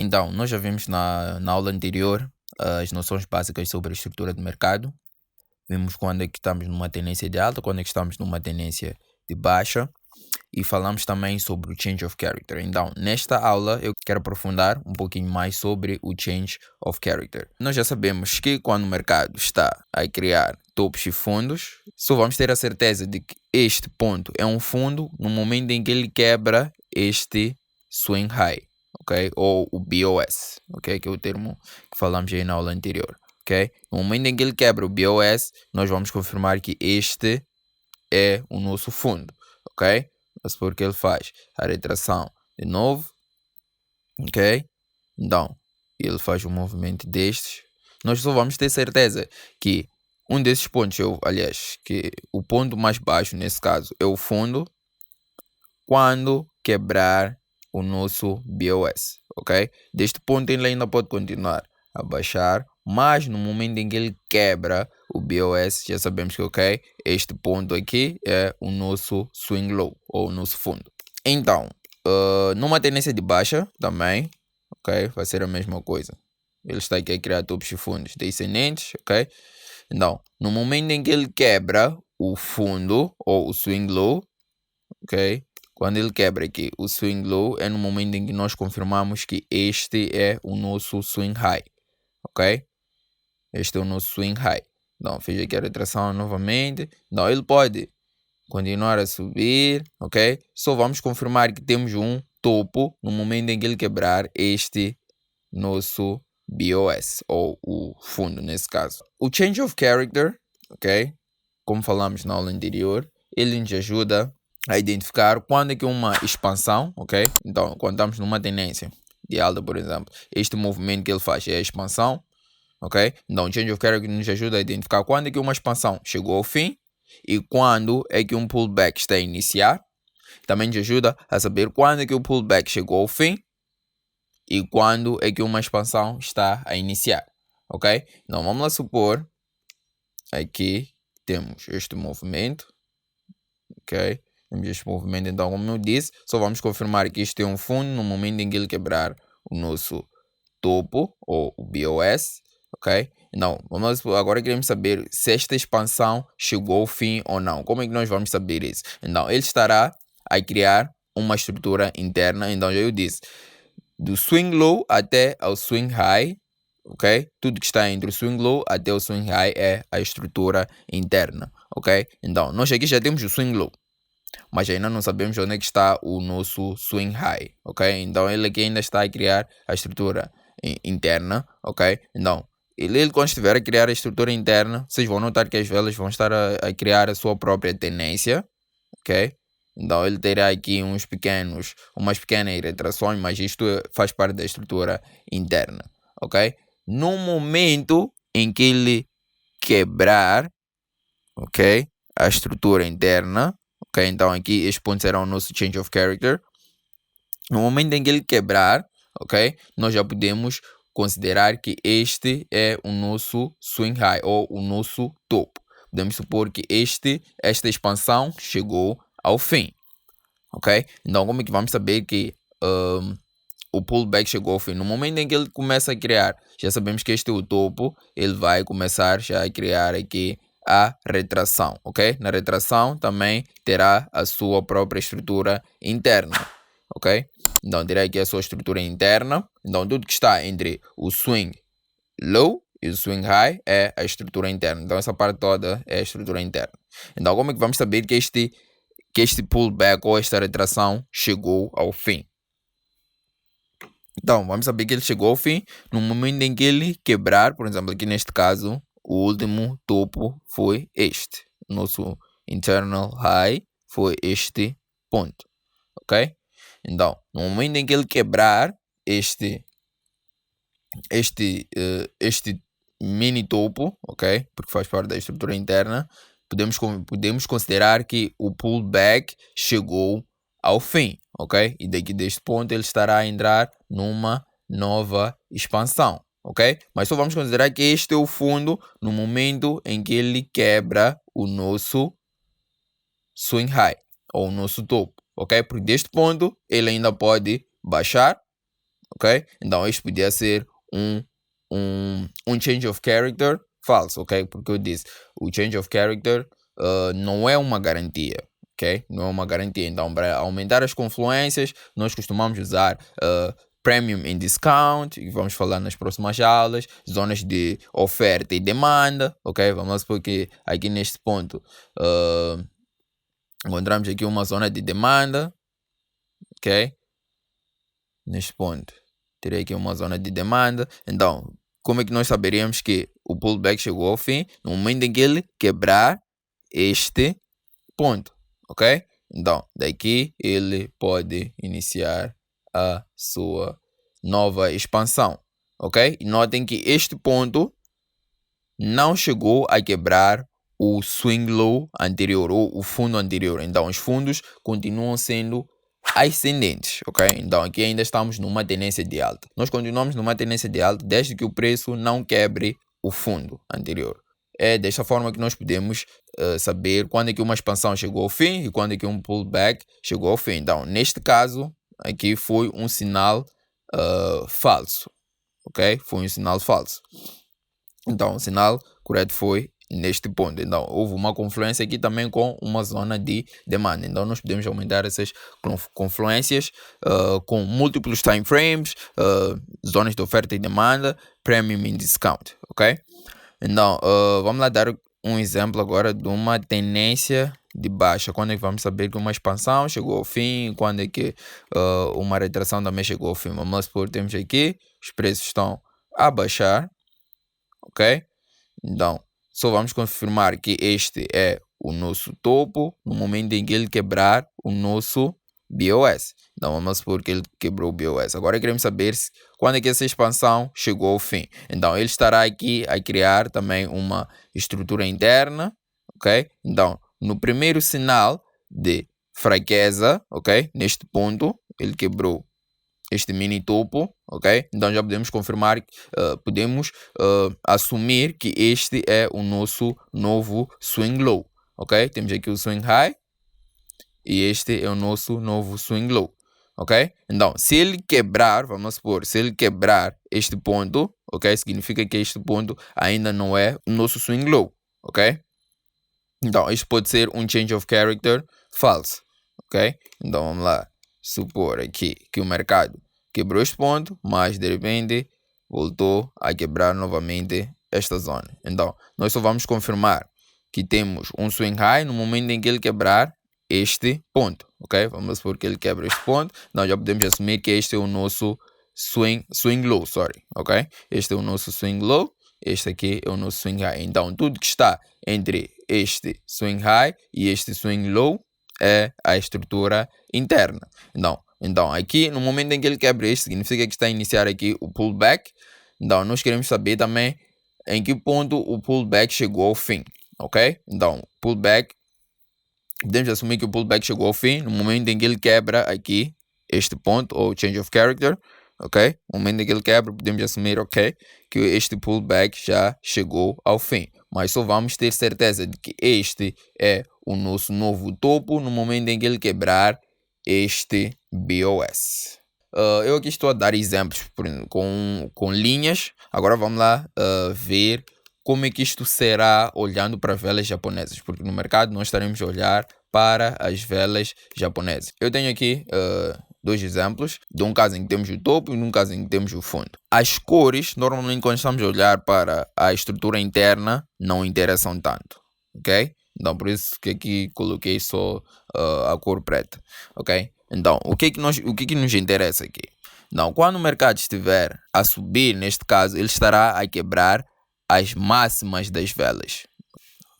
Então, nós já vimos na aula anterior as noções básicas sobre a estrutura de mercado. Vimos quando é que estamos numa tendência de alta, quando é que estamos numa tendência de baixa. E falamos também sobre o change of character. Então, nesta aula, eu quero aprofundar um pouquinho mais sobre o change of character. Nós já sabemos que quando o mercado está a criar topos e fundos, só vamos ter a certeza de que este ponto é um fundo no momento em que ele quebra este swing high, ok? Ou o BOS, ok? Que é o termo que falamos aí na aula anterior, ok? No momento em que ele quebra o BOS, nós vamos confirmar que este é o nosso fundo, ok? Mas porque ele faz a retração de novo, ok? Então, ele faz um movimento destes. Nós só vamos ter certeza que um desses pontos, que o ponto mais baixo nesse caso é o fundo quando quebrar o nosso BOS, ok? Deste ponto ele ainda pode continuar a baixar, mas no momento em que ele quebra o BOS, já sabemos que, ok, este ponto aqui é o nosso swing low, ou o nosso fundo. Então, numa tendência de baixa também, ok, vai ser a mesma coisa. Ele está aqui a criar topos e fundos descendentes, ok? Então, no momento em que ele quebra o fundo, ou o swing low, ok? Quando ele quebra aqui o swing low, é no momento em que nós confirmamos que este é o nosso swing high, ok? Este é o nosso swing high. Então, fiz aqui a retração novamente. Então, ele pode continuar a subir, ok? Só vamos confirmar que temos um topo no momento em que ele quebrar este nosso BOS, ou o fundo nesse caso. O change of character, ok? Como falamos na aula anterior, ele nos ajuda a identificar quando é que uma expansão, ok? Então, quando estamos numa tendência de alta, por exemplo, este movimento que ele faz é a expansão, ok? Então, o change of character nos ajuda a identificar quando é que uma expansão chegou ao fim e quando é que um pullback está a iniciar. Também nos ajuda a saber quando é que o pullback chegou ao fim e quando é que uma expansão está a iniciar, ok? Então, vamos lá supor, aqui temos este movimento, ok? Temos este movimento, então, como eu disse, só vamos confirmar que isto é um fundo no momento em que ele quebrar o nosso topo, ou o BOS, ok? Então, agora queremos saber se esta expansão chegou ao fim ou não. Como é que nós vamos saber isso? Então, ele estará a criar uma estrutura interna, então já eu disse, do swing low até ao swing high, ok? Tudo que está entre o swing low até o swing high é a estrutura interna, ok? Então, nós aqui já temos o swing low, mas ainda não sabemos onde é que está o nosso swing high, ok? Então, ele aqui ainda está a criar a estrutura interna, ok? Então, ele quando estiver a criar a estrutura interna, vocês vão notar que as velas vão estar a criar a sua própria tendência, ok? Então, ele terá aqui umas pequenas retrações, mas isto faz parte da estrutura interna, ok? No momento em que ele quebrar, ok, a estrutura interna, ok, então aqui este ponto será o nosso change of character. No momento em que ele quebrar, ok, nós já podemos considerar que este é o nosso swing high, ou o nosso topo. Podemos supor que esta expansão chegou ao fim, ok? Então, como é que vamos saber que o pullback chegou ao fim? No momento em que ele começa a criar, já sabemos que este é o topo, ele vai começar já a criar aqui a retração, ok? Na retração também terá a sua própria estrutura interna, ok? Então, terá aqui a sua estrutura interna. Então, tudo que está entre o swing low e o swing high é a estrutura interna. Então, essa parte toda é a estrutura interna. Então, como é que vamos saber que este pullback ou esta retração chegou ao fim? Então, vamos saber que ele chegou ao fim no momento em que ele quebrar, por exemplo, aqui neste caso, o último topo foi este. Nosso internal high foi este ponto, ok? Então, no momento em que ele quebrar este mini topo, ok? Porque faz parte da estrutura interna, podemos considerar que o pullback chegou ao fim, ok? E daqui deste ponto ele estará a entrar numa nova expansão, ok? Mas só vamos considerar que este é o fundo no momento em que ele quebra o nosso swing high, ou o nosso topo, ok? Porque deste ponto ele ainda pode baixar, ok? Então este podia ser um change of character falso, ok? Porque eu disse, o change of character não é uma garantia, ok? Não é uma garantia. Então, para aumentar as confluências, nós costumamos usar premium in discount, e vamos falar nas próximas aulas, zonas de oferta e demanda, ok? Vamos supor que aqui neste ponto encontramos aqui uma zona de demanda, ok? Neste ponto, terei aqui uma zona de demanda. Então, como é que nós saberíamos que o pullback chegou ao fim? No momento em que ele quebrar este ponto, ok? Então, daqui ele pode iniciar a sua nova expansão, ok? E notem que este ponto não chegou a quebrar o swing low anterior ou o fundo anterior. Então, os fundos continuam sendo ascendentes, ok? Então, aqui ainda estamos numa tendência de alta. Nós continuamos numa tendência de alta desde que o preço não quebre o fundo anterior. É desta forma que nós podemos saber quando é que uma expansão chegou ao fim e quando é que um pullback chegou ao fim. Então, neste caso, aqui foi um sinal falso, ok? Foi um sinal falso. Então, o sinal correto foi neste ponto. Então, houve uma confluência aqui também com uma zona de demanda. Então, nós podemos aumentar essas confluências com múltiplos time frames, zonas de oferta e demanda, premium in discount, ok? Então, vamos lá dar um exemplo agora de uma tendência de baixa. Quando é que vamos saber que uma expansão chegou ao fim? Quando é que uma retração também chegou ao fim? Vamos supor, temos aqui, os preços estão a baixar, ok? Então, só vamos confirmar que este é o nosso topo no momento em que ele quebrar o nosso BOS. Então, vamos supor que ele quebrou o BOS. Agora queremos saber quando é que essa expansão chegou ao fim. Então, ele estará aqui a criar também uma estrutura interna, ok? Então, no primeiro sinal de fraqueza, ok? Neste ponto, ele quebrou este mini topo, ok? Então já podemos confirmar, podemos assumir que este é o nosso novo swing low, ok? Temos aqui o swing high e este é o nosso novo swing low, ok? Então, se ele quebrar, vamos supor, se ele quebrar este ponto, ok? Significa que este ponto ainda não é o nosso swing low, ok? Então, isto pode ser um change of character false, ok? Então, vamos lá supor aqui que o mercado quebrou este ponto, mas de repente voltou a quebrar novamente esta zona. Então, nós só vamos confirmar que temos um swing high no momento em que ele quebrar este ponto, ok? Vamos supor que ele quebra este ponto, nós já podemos assumir que este é o nosso swing low, ok? Este é o nosso swing low, este aqui é o nosso swing high. Então, tudo que está entre este swing high e este swing low é a estrutura interna. Então, aqui no momento em que ele quebra este, significa que está a iniciar aqui o pullback. Então, nós queremos saber também em que ponto o pullback chegou ao fim, ok? Então, pullback, podemos assumir que o pullback chegou ao fim no momento em que ele quebra aqui este ponto, ou change of character, ok? No momento em que ele quebra, podemos assumir, ok, que este pullback já chegou ao fim. Mas só vamos ter certeza de que este é o nosso novo topo no momento em que ele quebrar este BOS. Eu aqui estou a dar exemplos com linhas. Agora vamos lá ver como é que isto será olhando para velas japonesas, porque no mercado nós estaremos a olhar para as velas japonesas. Eu tenho aqui dois exemplos, de um caso em que temos o topo e de um caso em que temos o fundo. As cores, normalmente quando estamos a olhar para a estrutura interna, não interessam tanto, ok? Então por isso que aqui coloquei só a cor preta, ok? Então, o que é que nos interessa aqui? Então, quando o mercado estiver a subir, neste caso, ele estará a quebrar as máximas das velas.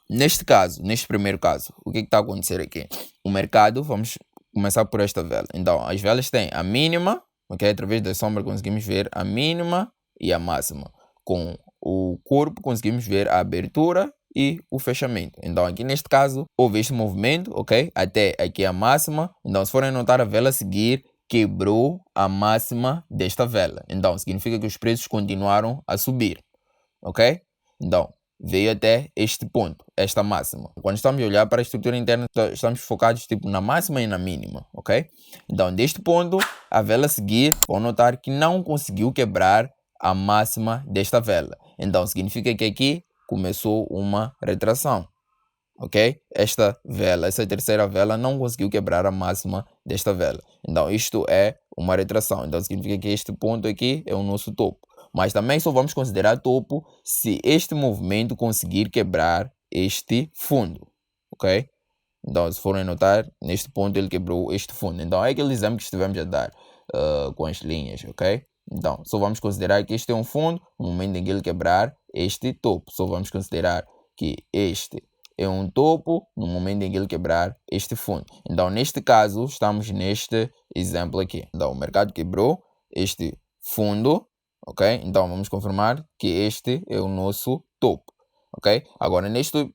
Neste caso, neste primeiro caso, o que está a acontecer aqui? O mercado, vamos começar por esta vela. Então, as velas têm a mínima, ok? Através da sombra conseguimos ver a mínima e a máxima. Com o corpo conseguimos ver a abertura e o fechamento. Então, aqui neste caso, houve este movimento, ok? Até aqui a máxima. Então, se forem notar, a vela a seguir quebrou a máxima desta vela. Então, significa que os preços continuaram a subir, ok? Então, veio até este ponto, esta máxima. Quando estamos a olhar para a estrutura interna, estamos focados tipo na máxima e na mínima, ok? ok? Então, deste ponto, a vela a seguir, vão notar que não conseguiu quebrar a máxima desta vela. Então, significa que aqui começou uma retração, ok? Esta vela, essa terceira vela, não conseguiu quebrar a máxima desta vela. Então, isto é uma retração. Então, significa que este ponto aqui é o nosso topo. Mas também só vamos considerar topo se este movimento conseguir quebrar este fundo, ok? Então, se forem notar, neste ponto ele quebrou este fundo. Então, é aquele exemplo que estivemos a dar com as linhas, ok? Então, só vamos considerar que este é um fundo no momento em que ele quebrar este topo. Só vamos considerar que este é um topo no momento em que ele quebrar este fundo. Então, neste caso, estamos neste exemplo aqui. Então, o mercado quebrou este fundo, ok? Então, vamos confirmar que este é o nosso topo, ok? Agora, neste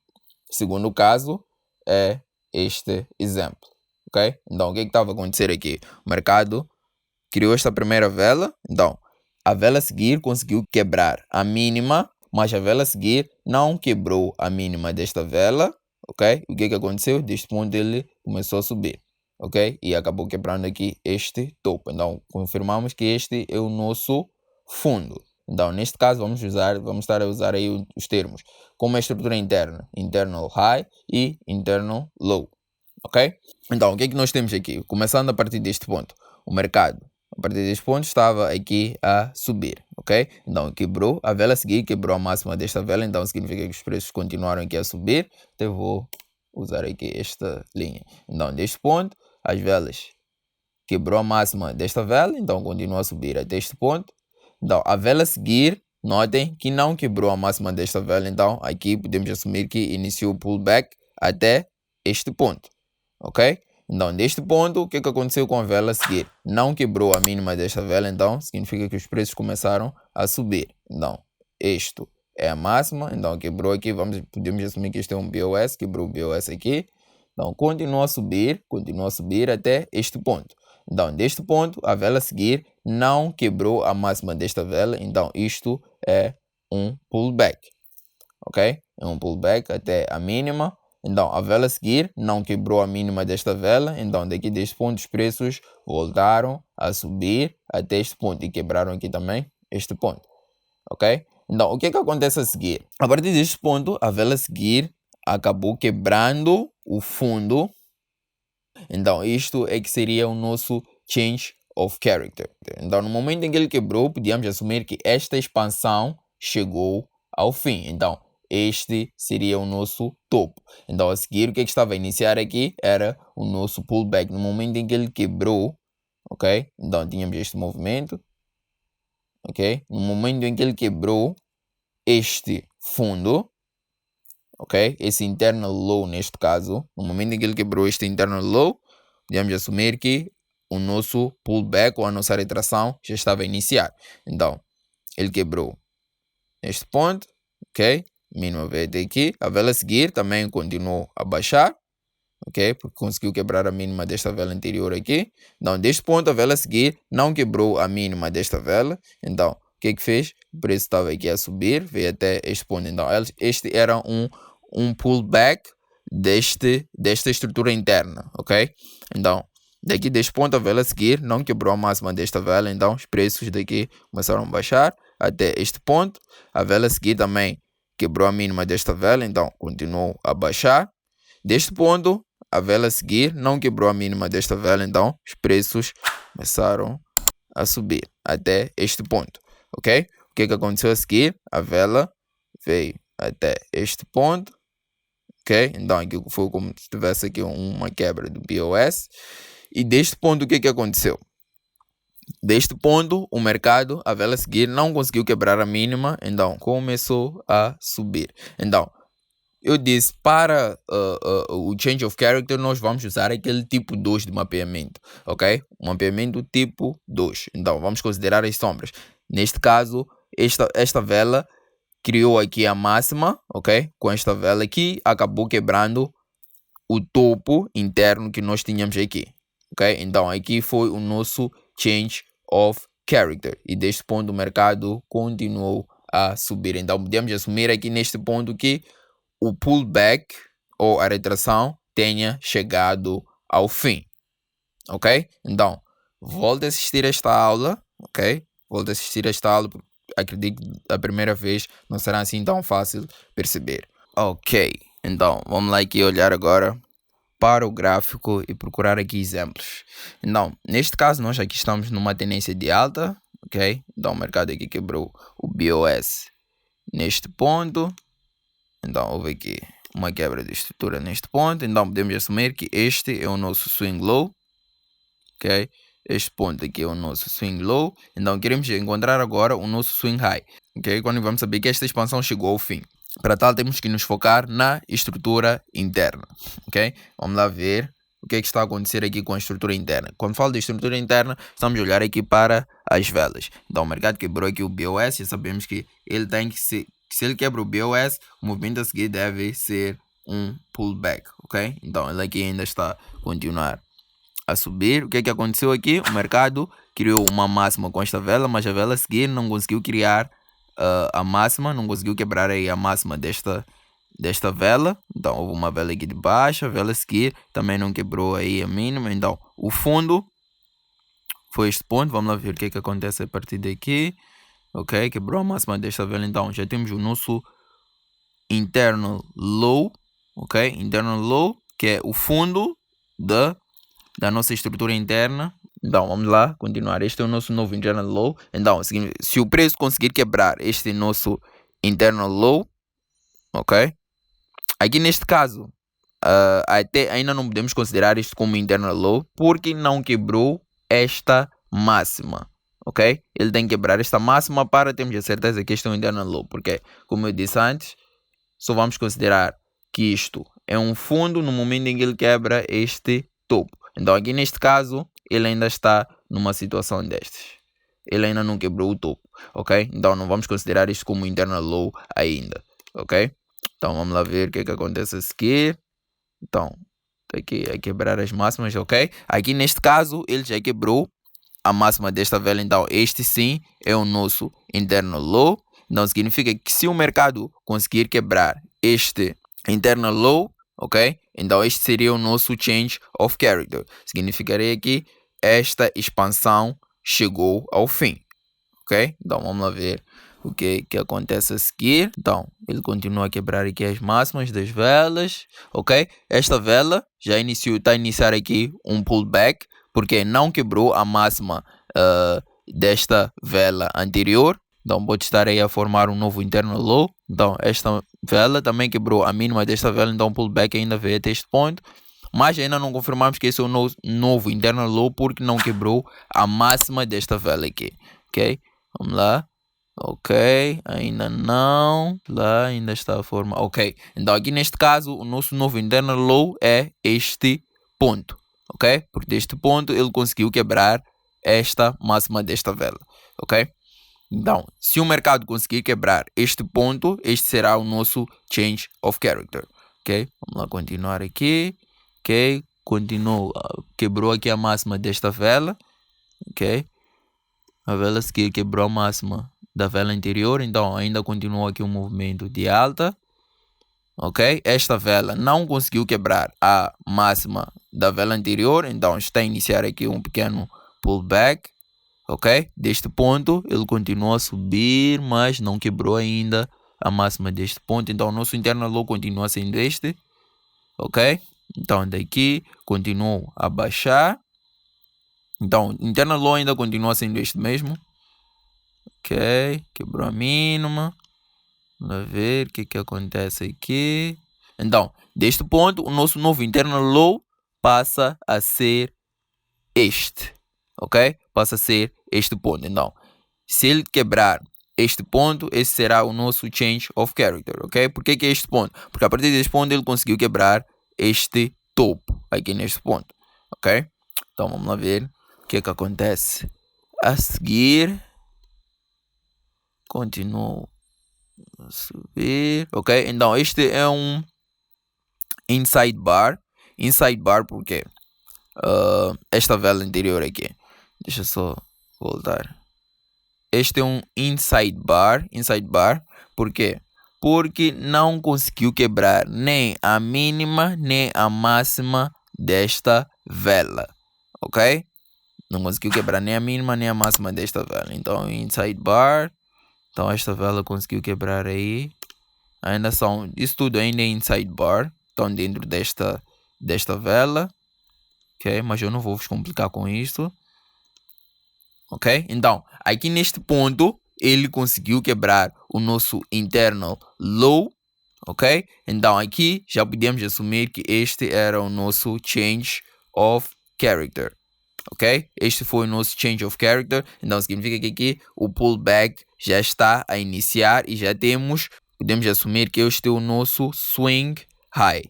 segundo caso, é este exemplo, ok? Então, o que estava a acontecer aqui? O mercado criou esta primeira vela, então, a vela a seguir conseguiu quebrar a mínima, mas a vela a seguir não quebrou a mínima desta vela, ok? O que aconteceu? Deste ponto ele começou a subir, ok? E acabou quebrando aqui este topo. Então, confirmamos que este é o nosso fundo. Então, neste caso, vamos estar a usar aí os termos como a estrutura interna, internal high e internal low, ok? Então, o que é que nós temos aqui? Começando a partir deste ponto, o mercado, a partir deste ponto, estava aqui a subir, ok? Então, quebrou, a vela a seguir quebrou a máxima desta vela, então significa que os preços continuaram aqui a subir. Então, eu vou usar aqui esta linha. Então, deste ponto, as velas quebrou a máxima desta vela, então continua a subir até este ponto. Então, a vela a seguir, notem que não quebrou a máxima desta vela, então aqui podemos assumir que iniciou o pullback até este ponto, ok? Então, deste ponto, o que aconteceu com a vela a seguir? Não quebrou a mínima desta vela, então significa que os preços começaram a subir. Então, isto é a máxima, então quebrou aqui, podemos assumir que este é um BOS, quebrou o BOS aqui. Então, continua a subir até este ponto. Então, deste ponto, a vela a seguir não quebrou a máxima desta vela, então isto é um pullback, ok? É um pullback até a mínima. Então, a vela a seguir não quebrou a mínima desta vela, então daqui deste ponto os preços voltaram a subir até este ponto e quebraram aqui também este ponto, ok? Então, o que acontece a seguir? A partir deste ponto, a vela a seguir acabou quebrando o fundo. Então, isto é que seria o nosso change of character. Então, no momento em que ele quebrou, podíamos assumir que esta expansão chegou ao fim. Então, este seria o nosso topo. Então, a seguir, o que estava a iniciar aqui era o nosso pullback. No momento em que ele quebrou, ok? Então, tínhamos este movimento, ok? No momento em que ele quebrou este fundo, ok? Esse internal low neste caso, no momento em que ele quebrou este internal low, podemos assumir que o nosso pullback ou a nossa retração já estava a iniciar. Então, ele quebrou neste ponto, ok? Mínima veio até aqui. A vela a seguir também continuou a baixar, ok? Porque conseguiu quebrar a mínima desta vela anterior aqui. Então, deste ponto, a vela a seguir não quebrou a mínima desta vela. Então, o que fez? O preço estava aqui a subir, veio até este ponto. Então, este era um pullback desta estrutura interna, ok? Então, daqui deste ponto, a vela a seguir não quebrou a máxima desta vela. Então, os preços daqui começaram a baixar até este ponto. A vela a seguir também quebrou a mínima desta vela. Então, continuou a baixar. Deste ponto, a vela a seguir não quebrou a mínima desta vela, então os preços começaram a subir até este ponto, ok? O que aconteceu a seguir? A vela veio até este ponto, ok? Então aqui foi como se tivesse aqui uma quebra do BOS. E deste ponto, o que aconteceu? Deste ponto, o mercado, a vela a seguir, não conseguiu quebrar a mínima, então começou a subir. Então, eu disse, para o Change of Character, nós vamos usar aquele tipo 2 de mapeamento, ok? Um mapeamento tipo 2. Então, vamos considerar as sombras. Neste caso, esta vela criou aqui a máxima, ok? Com esta vela aqui, acabou quebrando o topo interno que nós tínhamos aqui, ok? Então, aqui foi o nosso Change of Character. E deste ponto, o mercado continuou a subir. Então, podemos assumir aqui neste ponto que o pullback ou a retração tenha chegado ao fim, ok? Então, volte a assistir esta aula, ok? Volte a assistir esta aula, porque acredito que a primeira vez não será assim tão fácil perceber. Ok, então, vamos lá aqui olhar agora para o gráfico e procurar aqui exemplos. Então, neste caso, nós aqui estamos numa tendência de alta, ok? Então, o mercado aqui quebrou o BOS neste ponto. Então, houve aqui uma quebra de estrutura neste ponto. Então, podemos assumir que este é o nosso swing low, ok? Este ponto aqui é o nosso swing low. Então, queremos encontrar agora o nosso swing high, ok? Quando vamos saber que esta expansão chegou ao fim. Para tal, temos que nos focar na estrutura interna, ok? Vamos lá ver o que é que está a acontecer aqui com a estrutura interna. Quando falo de estrutura interna, estamos a olhar aqui para as velas. Então, o mercado quebrou aqui o BOS e sabemos que ele tem que se ele quebra o BOS, o movimento a seguir deve ser um pullback, ok? Então, ele aqui ainda está a continuar a subir. O que é que aconteceu aqui? O mercado criou uma máxima com esta vela, mas a vela a seguir não conseguiu criar a máxima, não conseguiu quebrar aí a máxima desta vela. Então houve uma vela aqui de baixo, a vela a seguir também não quebrou aí a mínima. Então o fundo foi este ponto. Vamos lá ver o que é que acontece a partir daqui. Ok, quebrou a máxima desta vela. Então já temos o nosso internal low, ok, internal low, que é o fundo da nossa estrutura interna. Então vamos lá continuar. Este é o nosso novo internal low. Então se o preço conseguir quebrar este nosso internal low, ok, aqui neste caso até ainda não podemos considerar isto como internal low, porque não quebrou esta máxima, ok? Ele tem que quebrar esta máxima para termos a certeza que este é um internal low, porque como eu disse antes, só vamos considerar que isto é um fundo no momento em que ele quebra este topo. Então aqui neste caso ele ainda está numa situação destes, ele ainda não quebrou o topo, ok? Então não vamos considerar isto como internal low ainda, ok? Então vamos lá ver o que é que acontece a seguir. Então tá aqui a quebrar as máximas, ok? Aqui neste caso ele já quebrou a máxima desta vela, então este sim é o nosso internal low. Então significa que se o mercado conseguir quebrar este internal low, ok? Então este seria o nosso change of character. Significaria que esta expansão chegou ao fim, ok? Então vamos lá ver o que acontece a seguir. Então ele continua a quebrar aqui as máximas das velas, ok? Esta vela já está a iniciar aqui um pullback, porque não quebrou a máxima desta vela anterior. Então pode estar aí a formar um novo internal low. Então esta vela também quebrou a mínima desta vela, então o pullback ainda veio até este ponto. Mas ainda não confirmamos que esse é o novo internal low, porque não quebrou a máxima desta vela aqui, ok? Vamos lá. Ok, ainda não. Lá ainda está a forma. Ok, então aqui neste caso o nosso novo internal low é este ponto, ok? Porque deste ponto ele conseguiu quebrar esta máxima desta vela, ok? Então, se o mercado conseguir quebrar este ponto, este será o nosso change of character, ok? Vamos lá continuar aqui, ok? Continuou, quebrou aqui a máxima desta vela, ok? A vela a seguir quebrou a máxima da vela anterior, então ainda continuou aqui um movimento de alta, ok? Esta vela não conseguiu quebrar a máxima da vela anterior, então está a iniciar aqui um pequeno pullback, ok? Deste ponto ele continua a subir, mas não quebrou ainda a máxima deste ponto, então o nosso internal low continua sendo este, ok? Então daqui continuou a baixar, então o internal low ainda continua sendo este mesmo, ok? Quebrou a mínima. Vamos ver o que acontece aqui. Então, deste ponto, o nosso novo internal low passa a ser este, ok? Passa a ser este ponto. Então, se ele quebrar este ponto, esse será o nosso change of character, ok? Por que é este ponto? Porque a partir deste ponto ele conseguiu quebrar este topo aqui neste ponto, ok? Então, vamos lá ver o que acontece a seguir. Continuo a subir, ok? Então este é um inside bar porque esta vela anterior aqui, deixa eu só voltar, este é um inside bar porque não conseguiu quebrar nem a mínima nem a máxima desta vela, ok? Não conseguiu quebrar nem a mínima nem a máxima desta vela. Então, inside bar. Então, esta vela conseguiu quebrar aí. Ainda são, isso tudo ainda é inside bar. Estão dentro desta vela. Ok? Mas eu não vou vos complicar com isto. Ok? Então, aqui neste ponto, ele conseguiu quebrar o nosso internal low. Ok? Então, aqui já podemos assumir que este era o nosso change of character. Ok? Este foi o nosso change of character. Então significa que aqui o pullback já está a iniciar e já podemos assumir que este é o nosso swing high.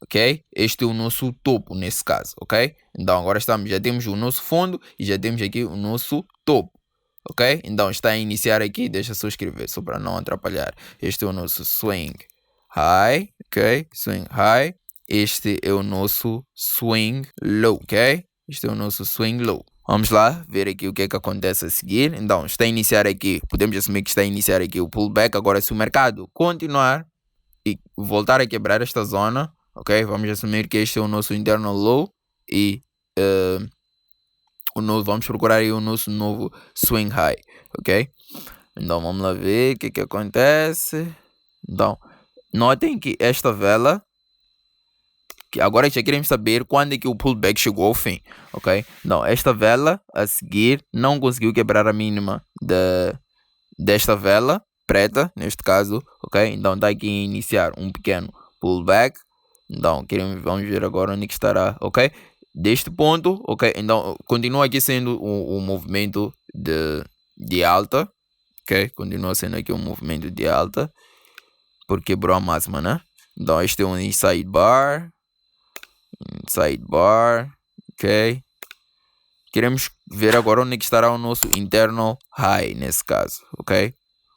Ok? Este é o nosso topo nesse caso. Ok? Então agora já temos o nosso fundo e já temos aqui o nosso topo. Ok? Então está a iniciar aqui. Deixa só escrever só para não atrapalhar. Este é o nosso swing high. Ok? Swing high. Este é o nosso swing low. Ok? Este é o nosso swing low. Vamos lá ver aqui o que é que acontece a seguir. Então, está a iniciar aqui. Podemos assumir que está a iniciar aqui o pullback. Agora, se o mercado continuar e voltar a quebrar esta zona, ok? Vamos assumir que este é o nosso internal low e vamos procurar aí o nosso novo swing high, ok? Então, vamos lá ver o que é que acontece. Então, notem que esta vela, agora já queremos saber quando é que o pullback chegou ao fim, ok? Então, esta vela a seguir não conseguiu quebrar a mínima desta vela preta, neste caso, ok? Então, está aqui a iniciar um pequeno pullback. Então, vamos ver agora onde que estará, ok? Deste ponto, ok? Então, continua aqui sendo um movimento de alta, ok? Continua sendo aqui um movimento de alta, porque quebrou a máxima, né? Então, este é um inside bar, ok? Queremos ver agora onde é que estará o nosso internal high nesse caso, ok?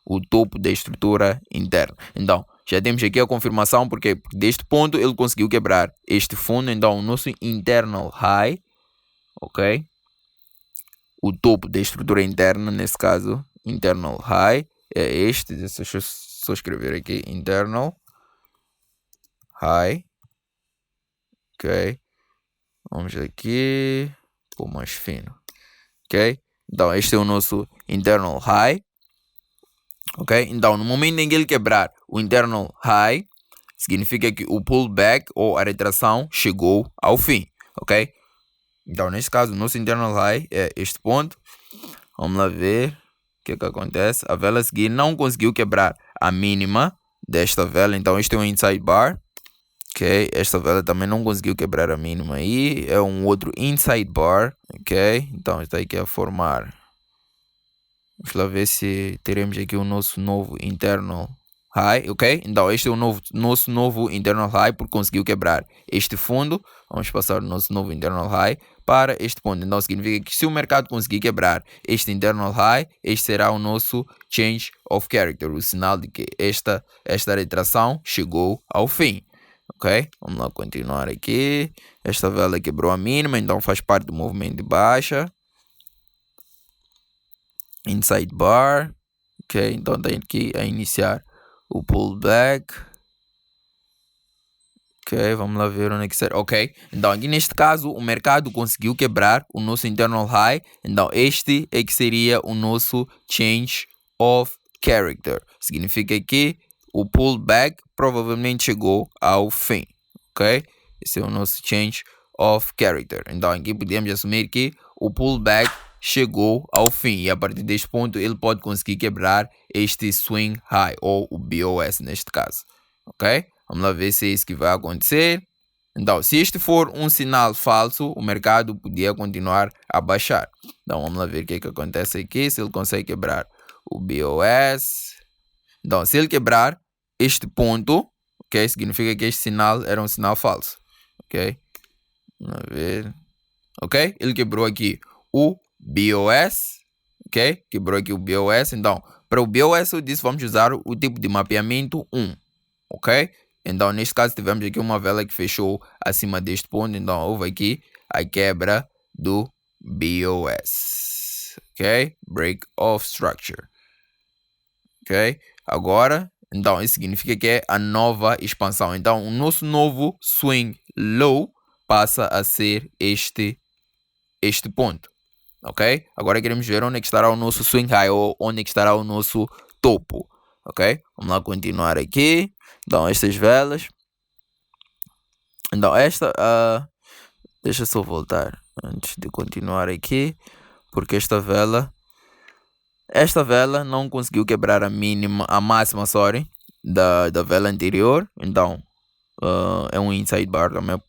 O topo da estrutura interna. Então, já temos aqui a confirmação porque deste ponto ele conseguiu quebrar este fundo. Então, o nosso internal high, ok? O topo da estrutura interna, nesse caso, internal high, é este. Deixa eu só escrever aqui, internal high, ok? Vamos aqui, pôr mais fino, ok? Então, este é o nosso internal high, ok? Então, no momento em que ele quebrar o internal high, significa que o pullback ou a retração chegou ao fim, ok? Então, neste caso, o nosso internal high é este ponto. Vamos lá ver o que é que acontece. A vela a seguir não conseguiu quebrar a mínima desta vela. Então, este é um inside bar. Ok, esta vela também não conseguiu quebrar a mínima aí. É um outro inside bar. Ok, então está aqui a formar. Vamos lá ver se teremos aqui o nosso novo internal high, ok? Então este é o nosso novo internal high porque conseguiu quebrar este fundo. Vamos passar o nosso novo internal high para este ponto. Então significa que se o mercado conseguir quebrar este internal high, este será o nosso change of character, o sinal de que esta retração chegou ao fim. Ok, vamos lá continuar aqui. Esta vela quebrou a mínima, então faz parte do movimento de baixa. Inside bar. Ok, então tem aqui a iniciar o pullback. Ok, vamos lá ver onde é que será. Ok, então aqui neste caso o mercado conseguiu quebrar o nosso internal high. Então este é que seria o nosso change of character. Significa que o pullback provavelmente chegou ao fim. Ok, esse é o nosso change of character. Então aqui podemos assumir que o pullback chegou ao fim e a partir deste ponto ele pode conseguir quebrar este swing high ou o BOS neste caso, ok? Vamos lá ver se é isso que vai acontecer. Então, se este for um sinal falso, o mercado podia continuar a baixar. Então, vamos lá ver o que é que acontece aqui, se ele consegue quebrar o BOS. Então, se ele quebrar este ponto, ok? Significa que este sinal era um sinal falso, ok? Vamos lá ver. Ok? Ele quebrou aqui o BOS, ok? Quebrou aqui o BOS. Então, para o BOS eu disse, vamos usar o tipo de mapeamento 1, ok? Então, neste caso, tivemos aqui uma vela que fechou acima deste ponto. Então, houve aqui a quebra do BOS, ok? Break of structure, ok? Agora, então, isso significa que é a nova expansão. Então, o nosso novo swing low passa a ser este este ponto, ok? Agora queremos ver onde é que estará o nosso swing high, ou onde é que estará o nosso topo, ok? Vamos lá continuar aqui. Então, estas velas. Então, deixa eu só voltar antes de continuar aqui, porque esta vela não conseguiu quebrar a máxima, sorry, da vela anterior. Então, é um inside bar também.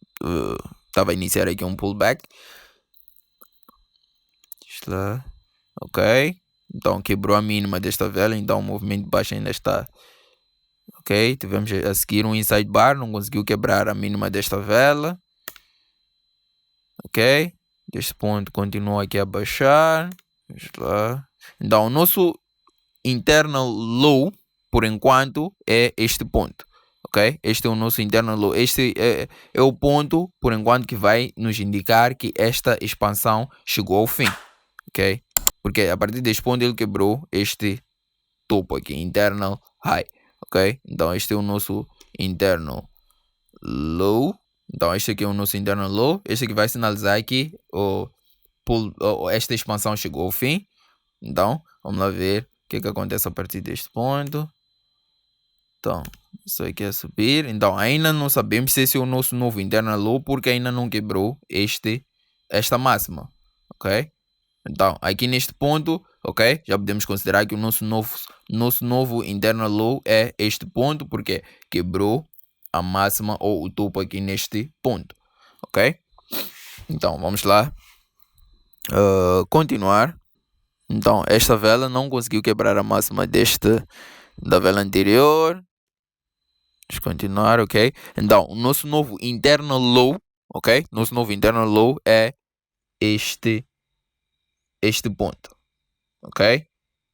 Estava a iniciar aqui um pullback. Lá. Ok. Então quebrou a mínima desta vela. Então o movimento de baixo ainda está. Ok. Tivemos a seguir um inside bar. Não conseguiu quebrar a mínima desta vela. Ok. Deste ponto continua aqui a baixar. Vamos lá. Então o nosso internal low, por enquanto, é este ponto. Ok? Este é o nosso internal low. Este é o ponto, por enquanto, que vai nos indicar que esta expansão chegou ao fim. Ok? Porque a partir deste ponto ele quebrou este topo aqui, internal high. Ok? Então este é o nosso internal low. Então este aqui é o nosso internal low. Este aqui vai sinalizar que esta expansão chegou ao fim. Então vamos lá ver o que acontece a partir deste ponto. Então, isso aqui é subir. Então, ainda não sabemos se esse é o nosso novo internal low, porque ainda não quebrou esta máxima. Ok? Então, aqui neste ponto, ok? Já podemos considerar que o nosso novo internal low é este ponto, porque quebrou a máxima ou o topo aqui neste ponto. Ok? Então, vamos lá. Continuar. Então, esta vela não conseguiu quebrar a máxima da vela anterior. Vamos continuar, ok? Então, o nosso novo internal low, ok? Nosso novo internal low é este ponto, ok?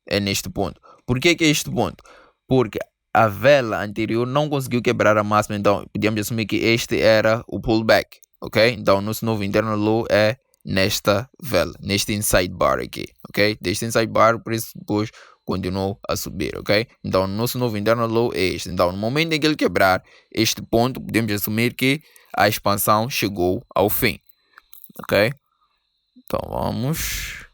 É neste ponto. Por que é este ponto? Porque a vela anterior não conseguiu quebrar a máxima, então podíamos assumir que este era o pullback, ok? Então, o nosso novo internal low é nesta vela, neste inside bar aqui, ok? Deste inside bar, por isso depois continuou a subir, ok? Então, o nosso novo internal low é este. Então, no momento em que ele quebrar este ponto, podemos assumir que a expansão chegou ao fim, ok? Então, vamos.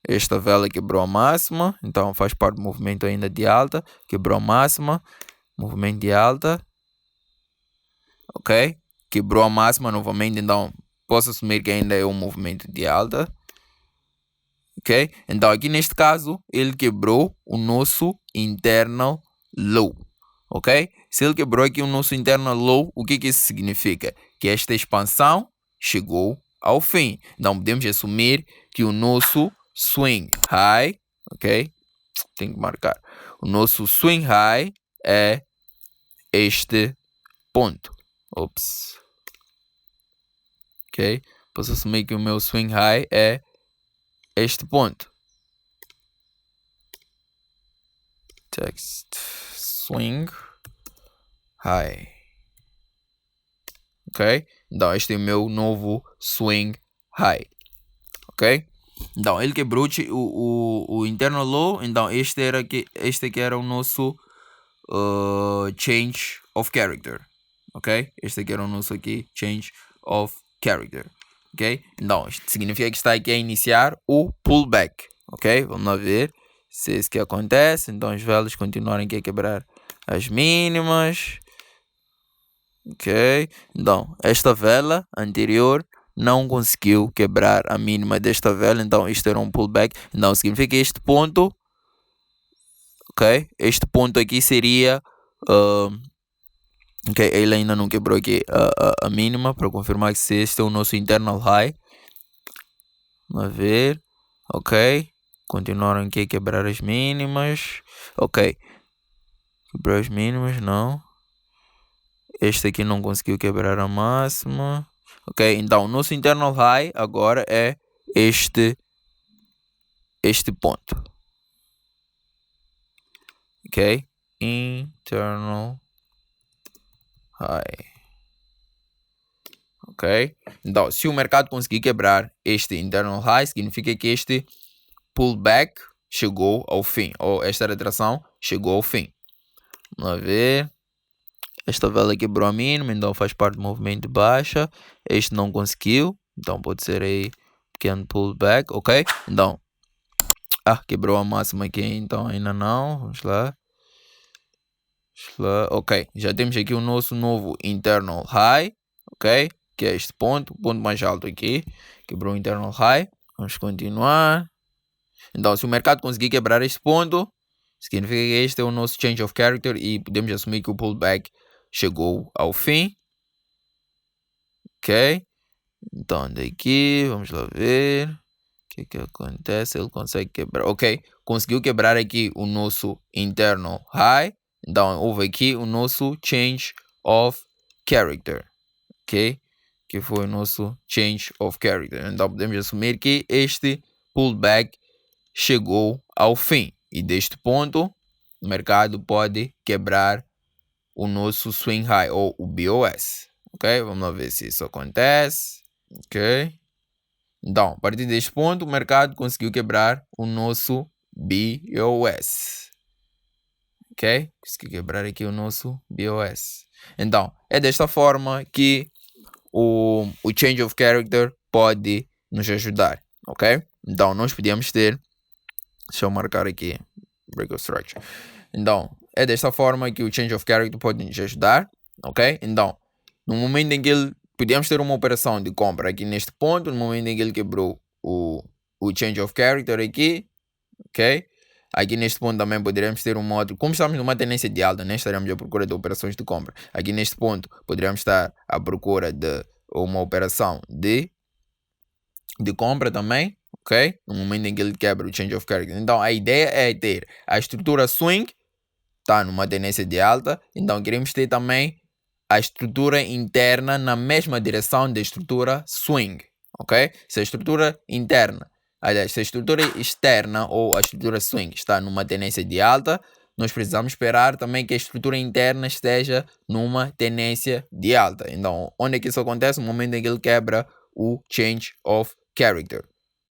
Esta vela quebrou a máxima, então faz parte do movimento ainda de alta. Quebrou a máxima, movimento de alta, ok? Quebrou a máxima novamente, então posso assumir que ainda é um movimento de alta. Ok? Então aqui neste caso ele quebrou o nosso internal low. Ok? Se ele quebrou aqui o nosso internal low, o que isso significa? Que esta expansão chegou ao fim. Então podemos assumir que o nosso swing high, ok? Tem que marcar. O nosso swing high é este ponto. Ops. Ok? Posso assumir que o meu swing high é este ponto. Text swing high. Ok? Então este é o meu novo swing high. Ok? Então ele quebrou o internal low. Então este aqui era o nosso change of character. Ok? Este aqui era o nosso aqui change of character. Ok? Então isto significa que está aqui a iniciar o pullback. Ok? Vamos lá ver se é isso que acontece. Então as velas continuarem aqui a quebrar as mínimas. Ok? Então esta vela anterior não conseguiu quebrar a mínima desta vela. Então isto era um pullback. Então significa que este ponto, ok? Este ponto aqui seria ok, ele ainda não quebrou aqui a mínima, para confirmar que se este é o nosso internal high. Vamos ver. Ok. Continuaram aqui a quebrar as mínimas. Ok. Quebrou as mínimas, não. Este aqui não conseguiu quebrar a máxima. Ok, então o nosso internal high agora é este ponto. Ok, internal high. Ok, então se o mercado conseguir quebrar este internal high, significa que este pullback chegou ao fim, ou esta retração chegou ao fim. Vamos ver. Esta vela quebrou a mínima, então faz parte do movimento de baixa. Este não conseguiu, então pode ser aí pequeno pullback, ok? Então, quebrou a máxima aqui, então ainda não, vamos lá. Ok, já temos aqui o nosso novo internal high, ok? Que é este ponto, o ponto mais alto aqui, quebrou o internal high. Vamos continuar. Então, se o mercado conseguir quebrar este ponto, significa que este é o nosso change of character e podemos assumir que o pullback chegou ao fim. Ok, então daqui, vamos lá ver o que acontece. Ele consegue quebrar, ok, conseguiu quebrar aqui o nosso internal high. Então houve aqui o nosso change of character, ok, que foi o nosso change of character. Então podemos assumir que este pullback chegou ao fim e deste ponto o mercado pode quebrar o nosso swing high ou o BOS, ok? Vamos lá ver se isso acontece, ok? Então, a partir deste ponto, o mercado conseguiu quebrar o nosso BOS, ok? Conseguiu quebrar aqui o nosso BOS. Então, é desta forma que o change of character pode nos ajudar, ok? Então, nós podíamos ter, deixa eu marcar aqui, break of structure. Então, é desta forma que o change of character pode nos ajudar, ok? Então, no momento em que podíamos ter uma operação de compra aqui neste ponto, no momento em que ele quebrou o change of character aqui, ok? Aqui neste ponto também poderíamos ter um outro, como estamos numa tendência de alta, né? Estaremos à procura de operações de compra. Aqui neste ponto poderíamos estar à procura de uma operação de compra também, ok? No momento em que ele quebra o change of character. Então a ideia é ter a estrutura swing, está numa tendência de alta, então queremos ter também a estrutura interna na mesma direção da estrutura swing, ok? Se a estrutura interna, aliás, se a estrutura externa ou a estrutura swing está numa tendência de alta, nós precisamos esperar também que a estrutura interna esteja numa tendência de alta. Então, onde é que isso acontece? No momento em que ele quebra o change of character,